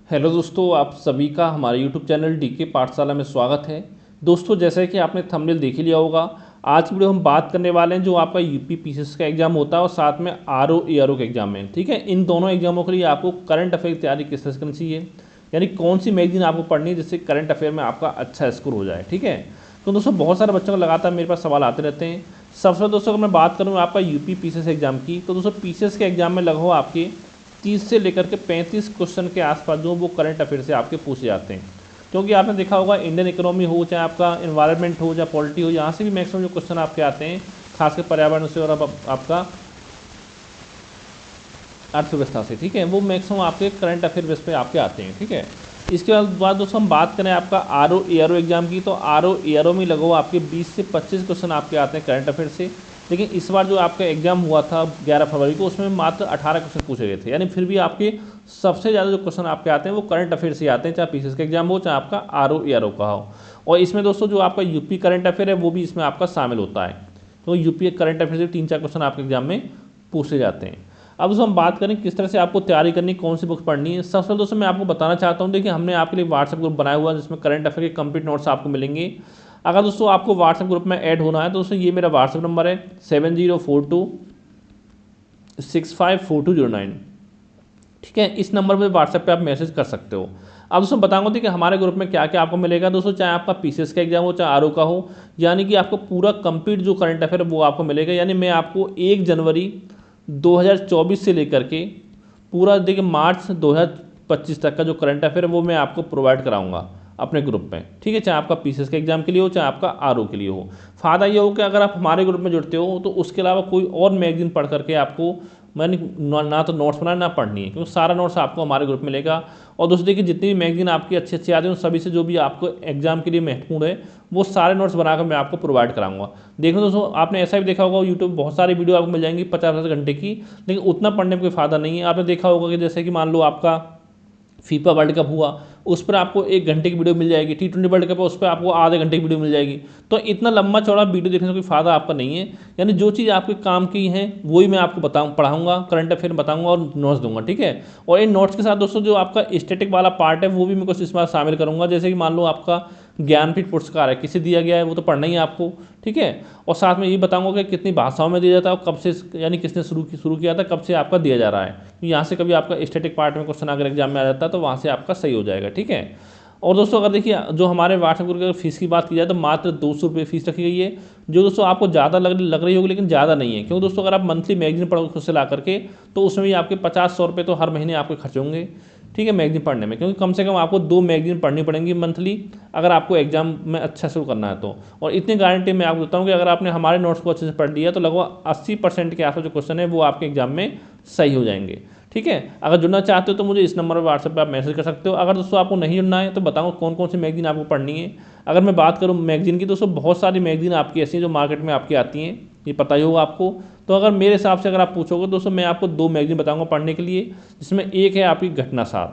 Hello दोस्तों, आप सभी का हमारे यूट्यूब चैनल डीके पाठशाला में स्वागत है। दोस्तों, जैसे कि आपने थंबनेल देख ही लिया होगा, आज की वीडियो हम बात करने वाले हैं जो आपका यूपी पीसीएस का एग्जाम होता है और साथ में आरओ एआरओ का एग्जाम है। ठीक है, इन दोनों एग्जामों के लिए आपको करंट अफेयर की तैयारी किस तरह से करनी चाहिए, यानी कौन सी मैगजीन आपको पढ़नी है जिससे करंट अफेयर में आपका अच्छा स्कोर हो जाए। ठीक है, तो दोस्तों बहुत सारे बच्चों को लगातार मेरे पास सवाल आते रहते हैं। सबसे दोस्तों अगर मैं बात करूँ आपका यूपी पीसीएस एग्जाम की, तो दोस्तों पीसीएस के एग्जाम में लगभग आपके 30 से लेकर के 35 क्वेश्चन के आसपास जो वो करंट अफेयर से आपके पूछे जाते हैं। क्योंकि आपने देखा होगा इंडियन इकोनॉमी हो, चाहे आपका एनवायरनमेंट हो, चाहे पॉलिटी हो, यहाँ से भी मैक्सिमम जो क्वेश्चन आपके आते हैं खासकर पर्यावरण से और अब आपका अर्थव्यवस्था से। ठीक है, वो मैक्सिमम आपके करंट अफेयर बेस पे आपके आते हैं। ठीक है, इसके बाद दोस्तों हम बात करें आपका आरओ एआरओ एग्जाम की, तो आरओ एआरओ में लगभग आपके 20 से 25 क्वेश्चन आपके आते हैं करंट अफेयर से। लेकिन इस बार जो आपका एग्जाम हुआ था 11 फरवरी को, उसमें मात्र 18 क्वेश्चन पूछे गए थे। यानी फिर भी आपके सबसे ज़्यादा जो क्वेश्चन आपके आते हैं वो करंट अफेयर से आते हैं, चाहे पीसीएस का एग्जाम हो चाहे आपका आरओ एआरओ का हो। और इसमें दोस्तों जो आपका यूपी करंट अफेयर है वो भी इसमें आपका शामिल होता है। तो यूपी करंट अफेयर से 3-4 क्वेश्चन आपके एग्जाम में पूछे जाते हैं। अब दोस्तों हम बात करें किस तरह से आपको तैयारी करनी, कौन सी बुक पढ़नी है। सबसे पहले दोस्तों मैं आपको बताना चाहता हूं, देखिए हमने आपके लिए व्हाट्सएप ग्रुप बनाया हुआ है जिसमें करंट अफेयर के कंप्लीट नोट्स आपको मिलेंगे। अगर दोस्तों आपको व्हाट्सएप ग्रुप में ऐड होना है तो दोस्तों ये मेरा व्हाट्सएप नंबर है 7042654209। ठीक है, इस नंबर पर व्हाट्सएप पे आप मैसेज कर सकते हो। अब दोस्तों बताऊंगा कि हमारे ग्रुप में क्या क्या आपको मिलेगा दोस्तों, चाहे आपका पीसीएस का एग्जाम हो चाहे आरओ का हो, यानी कि आपको पूरा कंप्लीट जो करंट अफेयर है वो आपको मिलेगा। यानी मैं आपको 1 जनवरी 2024 से लेकर के पूरा देखिए मार्च 2025 तक का जो करंट अफेयर है वो मैं आपको प्रोवाइड कराऊंगा अपने ग्रुप में। ठीक है, चाहे आपका पीसीएस के एग्जाम के लिए हो चाहे आपका आरओ के लिए हो। फ़ायदा ये हो कि अगर आप हमारे ग्रुप में जुड़ते हो तो उसके अलावा कोई और मैगजीन पढ़ करके आपको मैंने ना तो नोट्स बनाना ना पढ़नी है, क्योंकि सारा नोट्स आपको हमारे ग्रुप में मिलेगा। और दोस्तों देखिए जितनी भी मैगजीन आपकी अच्छी अच्छी आती है उन सभी से जो भी आपको एग्जाम के लिए महत्वपूर्ण है वो सारे नोट्स बनाकर मैं आपको प्रोवाइड कराऊंगा। देखो दोस्तों आपने ऐसा भी देखा होगा यूट्यूब बहुत सारी वीडियो आपको मिल जाएंगी 50 घंटे की, लेकिन उतना पढ़ने में कोई फ़ायदा नहीं है। आपने देखा होगा कि जैसे कि मान लो आपका फीफा वर्ल्ड कप हुआ, उस पर आपको 1 घंटे की वीडियो मिल जाएगी। T20 वर्ल्ड कप है उस पर आपको आधे घंटे की वीडियो मिल जाएगी। तो इतना लंबा चौड़ा वीडियो देखने से कोई फ़ायदा आपका नहीं है। यानी जो चीज़ आपके काम की है वही मैं आपको पढ़ाऊंगा, करंट अफेयर बताऊंगा और नोट्स दूंगा। ठीक है, और इन नोट्स के साथ दोस्तों जो आपका स्टैटिक वाला पार्ट है वो भी मैं कुछ इस बार शामिल करूँगा। जैसे कि मान लो आपका ज्ञानपीठ पुरस्कार है, किसे दिया गया है वो तो पढ़ना ही है आपको। ठीक है, और साथ में ये बताऊंगा कि कितनी भाषाओं में दिया जाता है और कब से, यानी किसने शुरू किया था, कब से आपका दिया जा रहा है। यहाँ से कभी आपका स्टैटिक पार्ट में क्वेश्चन अगर एग्जाम में आ जाता है तो वहाँ से आपका सही हो जाएगा। ठीक है, और दोस्तों अगर देखिए जो हमारे व्हाट्सएप ग्रुप की फीस की बात की जाए तो मात्र 200 रुपये फीस रखी गई है, जो दोस्तों आपको ज़्यादा लग रही होगी लेकिन ज़्यादा नहीं है। क्योंकि दोस्तों अगर आप मंथली मैगजीन पढ़ोगे खुद से ला करके तो उसमें भी आपके 50-100 रुपये तो हर महीने आपके खर्च होंगे। ठीक है, मैगजीन पढ़ने में, क्योंकि कम से कम आपको 2 मैगजीन पढ़नी पड़ेंगी मंथली अगर आपको एग्जाम में अच्छा शुरू करना है तो। और इतनी गारंटी मैं आपको देता हूँ कि अगर आपने हमारे नोट्स को अच्छे से पढ़ लिया तो लगभग 80% के आसपास जो क्वेश्चन है वो आपके एग्जाम में सही हो जाएंगे। ठीक है, अगर जुड़ना चाहते हो तो मुझे इस नंबर पर व्हाट्सएप पर आप मैसेज कर सकते हो। अगर दोस्तों आपको नहीं जुड़ना है तो बताओ कौन कौन सी मैगजीन आपको पढ़नी है। अगर मैं बात करूँ मैगजीन की, दोस्तों बहुत सारी मैगजीन आपकी ऐसी हैं जो मार्केट में आपकी आती हैं, ये पता ही होगा आपको। तो अगर मेरे हिसाब से अगर आप पूछोगे दोस्तों मैं आपको 2 मैगजीन बताऊंगा पढ़ने के लिए, जिसमें एक है आपकी घटनासार।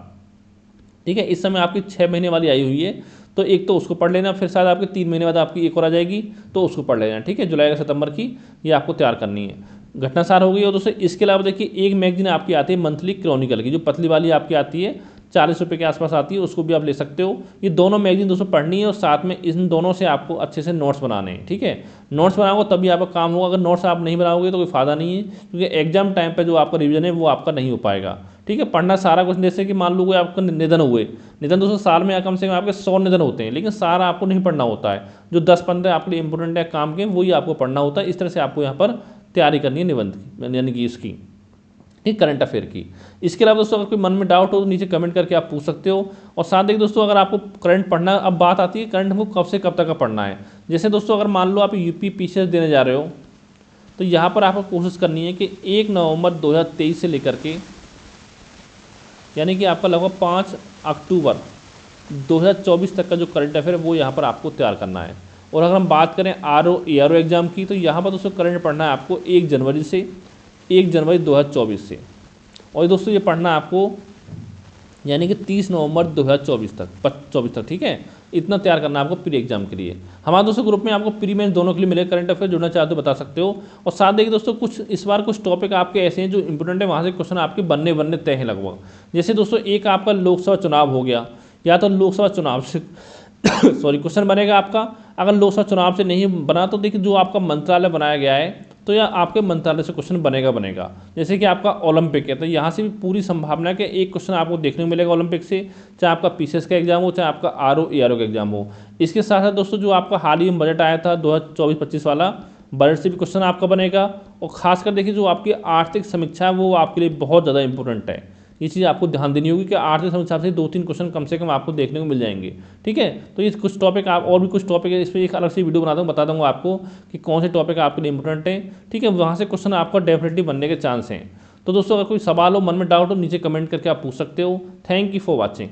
ठीक है, इस समय आपकी 6 महीने वाली आई हुई है, तो एक तो उसको पढ़ लेना, फिर शायद आपके 3 महीने बाद आपकी एक और आ जाएगी तो उसको पढ़ लेना। ठीक है, जुलाई या सितंबर की ये आपको तैयार करनी है। घटनासार हो गई। और दोस्तों इसके अलावा देखिए एक मैगजीन आपकी आती है मंथली क्रॉनिकल की, जो पतली वाली आपकी आती है 40 रुपये के आसपास आती है, उसको भी आप ले सकते हो। ये दोनों मैगजीन दोस्तों पढ़नी है और साथ में इन दोनों से आपको अच्छे से नोट्स बनाने हैं। ठीक है, नोट्स बनाओगे तभी आपका काम होगा, अगर नोट्स आप नहीं बनाओगे तो कोई फ़ायदा नहीं है, क्योंकि एग्जाम टाइम पर जो आपका रिवीजन है वो आपका नहीं हो पाएगा। ठीक है, पढ़ना सारा कुछ, जैसे कि मान लो कोई आपका निधन हुए, निधन दोस्तों साल में कम से कम आपके 100 निधन होते हैं, लेकिन सारा आपको नहीं पढ़ना होता है। जो 10-15 आपके लिए इंपॉर्टेंट है काम के वही आपको पढ़ना होता है। इस तरह से आपको यहाँ पर तैयारी करनी है निबंध की, यानी कि इसकी, ठीक, करंट अफेयर की। इसके अलावा दोस्तों अगर कोई मन में डाउट हो तो नीचे कमेंट करके आप पूछ सकते हो। और साथ देखिए दोस्तों अगर आपको करंट पढ़ना, अब बात आती है करंट हमको कब से कब तक का पढ़ना है। जैसे दोस्तों अगर मान लो आप यूपी पीसीएस देने जा रहे हो तो यहाँ पर आपको कोशिश करनी है कि 1 नवंबर 2023 से लेकर के, यानी कि आपका लगभग 5 अक्टूबर 2024 तक का जो करंट अफेयर है वो यहाँ पर आपको तैयार करना है। और अगर हम बात करें आरओ एआरओ एग्जाम की, तो यहाँ पर दोस्तों करंट पढ़ना है आपको 1 जनवरी 2024 से। और दोस्तों ये पढ़ना है आपको यानी कि 30 नवंबर 2024 तक 24 तक, ठीक है। इतना तैयार करना है आपको प्री एग्जाम के लिए। हमारे दोस्तों ग्रुप में आपको प्री मेंस दोनों के लिए मिलेगा करंट अफेयर, जुड़ना चाहते हो बता सकते हो। और साथ देखिए दोस्तों कुछ इस बार कुछ टॉपिक आपके ऐसे हैं जो इंपॉर्टेंट है, वहाँ से क्वेश्चन आपके बनने तय हैं लगभग। जैसे दोस्तों एक आपका लोकसभा चुनाव हो गया, या तो लोकसभा चुनाव से सॉरी क्वेश्चन बनेगा आपका। अगर लोकसभा चुनाव से नहीं बना तो देखिए जो आपका मंत्रालय बनाया गया है तो यह आपके मंत्रालय से क्वेश्चन बनेगा। जैसे कि आपका ओलंपिक है तो यहाँ से भी पूरी संभावना है कि एक क्वेश्चन आपको देखने को मिलेगा ओलंपिक से, चाहे आपका पीसीएस का एग्जाम हो, चाहे आपका आरओ एआरओ का एग्जाम हो। इसके साथ साथ दोस्तों जो आपका हाल ही में बजट आया था 2024-25 वाला, बजट से भी क्वेश्चन आपका बनेगा। और खासकर देखिए जो आपकी आर्थिक समीक्षा है वो आपके लिए बहुत ज़्यादा इंपॉर्टेंट है। ये चीज़ आपको ध्यान देनी होगी कि आर्थिक समीक्षा से 2-3 क्वेश्चन कम से कम आपको देखने को मिल जाएंगे, ठीक है। तो ये कुछ टॉपिक आप और भी कुछ टॉपिक है, इस पर एक अलग से वीडियो बता दूंगा आपको कि कौन से टॉपिक आपके लिए इंपॉर्टेंट है, ठीक है। वहाँ से क्वेश्चन आपका डेफिनेटली बनने के चांस हैं। तो दोस्तों अगर कोई सवाल हो, मन में डाउट हो, नीचे कमेंट करके आप पूछ सकते हो। Thank you for watching.